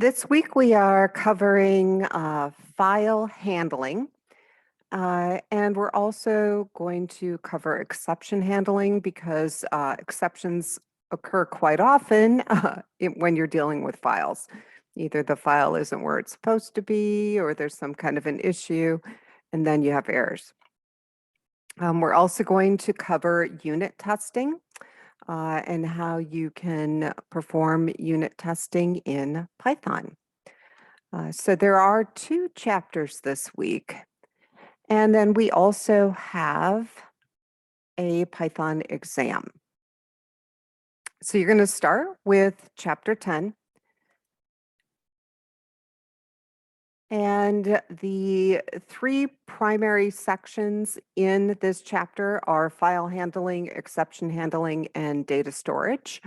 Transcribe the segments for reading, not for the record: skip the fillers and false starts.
This week we are covering file handling, and we're also going to cover exception handling because exceptions occur quite often when you're dealing with files. Either the file isn't where it's supposed to be, or there's some kind of an issue, and then you have errors. We're also going to cover unit testing and how you can perform unit testing in Python. So there are 2 chapters this week, and then we also have a Python exam. So you're going to start with chapter 10. And the 3 primary sections in this chapter are file handling, exception handling, and data storage.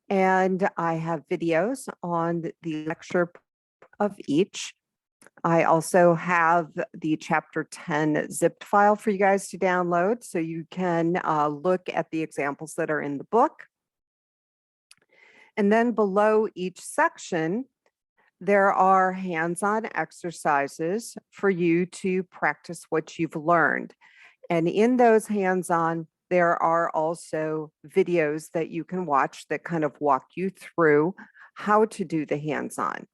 And I have videos on the lecture of each. I also have the chapter 10 zipped file for you guys to download so you can look at the examples that are in the book. And then below each section, there are hands-on exercises for you to practice what you've learned. And in those hands-on, there are also videos that you can watch that kind of walk you through how to do the hands-on.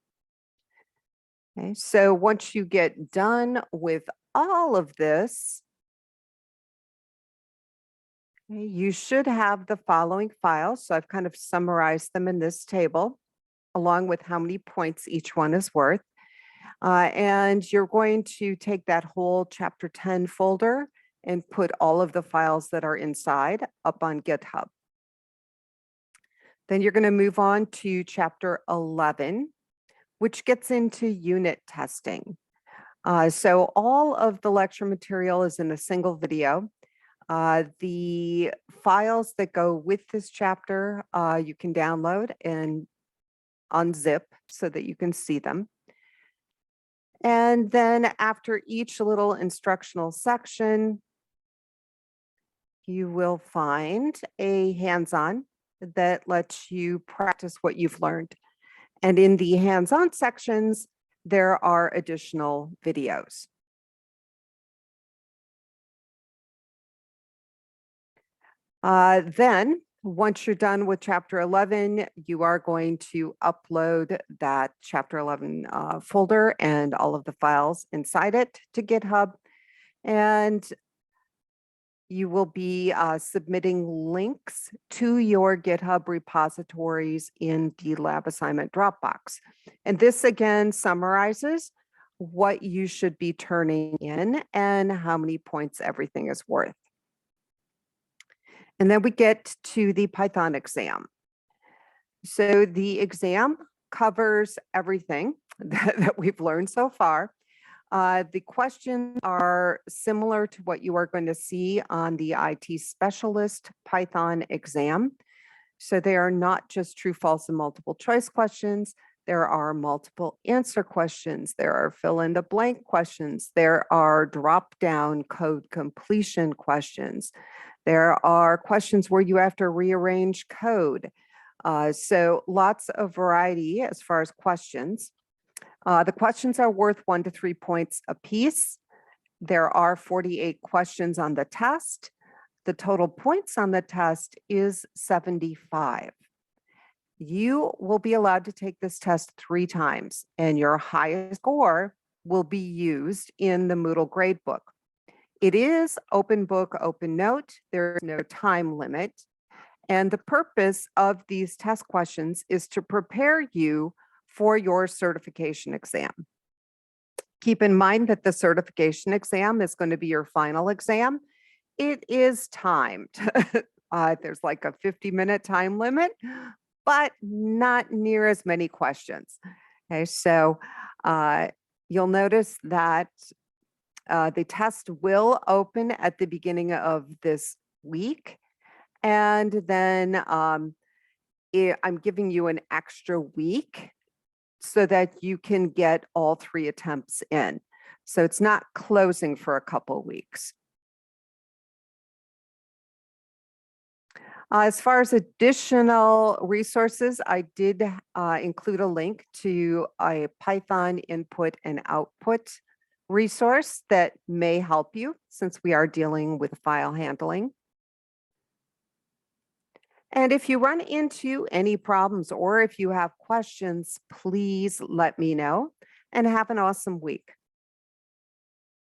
Okay, so once you get done with all of this, you should have the following files. So I've kind of summarized them in this table, along with how many points each one is worth. And you're going to take that whole chapter 10 folder and put all of the files that are inside up on GitHub. Then you're going to move on to chapter 11, which gets into unit testing. So all of the lecture material is in a single video. The files that go with this chapter, you can download and unzip so that you can see them. And then after each little instructional section, you will find a hands-on that lets you practice what you've learned. And in the hands-on sections, there are additional videos. Then, once you're done with chapter 11, you are going to upload that chapter 11 folder and all of the files inside it to GitHub. And you will be submitting links to your GitHub repositories in the lab assignment Dropbox. And this again summarizes what you should be turning in and how many points everything is worth. And then we get to the Python exam. So the exam covers everything that we've learned so far. The questions are similar to what you are going to see on the IT specialist Python exam. So they are not just true, false, and multiple choice questions. There are multiple answer questions. There are fill in the blank questions. There are drop down code completion questions. There are questions where you have to rearrange code. So lots of variety as far as questions. The questions are worth 1 to 3 points apiece. There are 48 questions on the test. The total points on the test is 75. You will be allowed to take this test 3 times, and your highest score will be used in the Moodle gradebook. It is open book, open note. There is no time limit. And the purpose of these test questions is to prepare you for your certification exam. Keep in mind that the certification exam is going to be your final exam. It is timed. There's like a 50-minute time limit, but not near as many questions. Okay, so you'll notice that the test will open at the beginning of this week. And then I'm giving you an extra week so that you can get all 3 attempts in. So it's not closing for a couple weeks. As far as additional resources, I did include a link to a Python input and output resource that may help you since we are dealing with file handling. And if you run into any problems or if you have questions, please let me know and have an awesome week.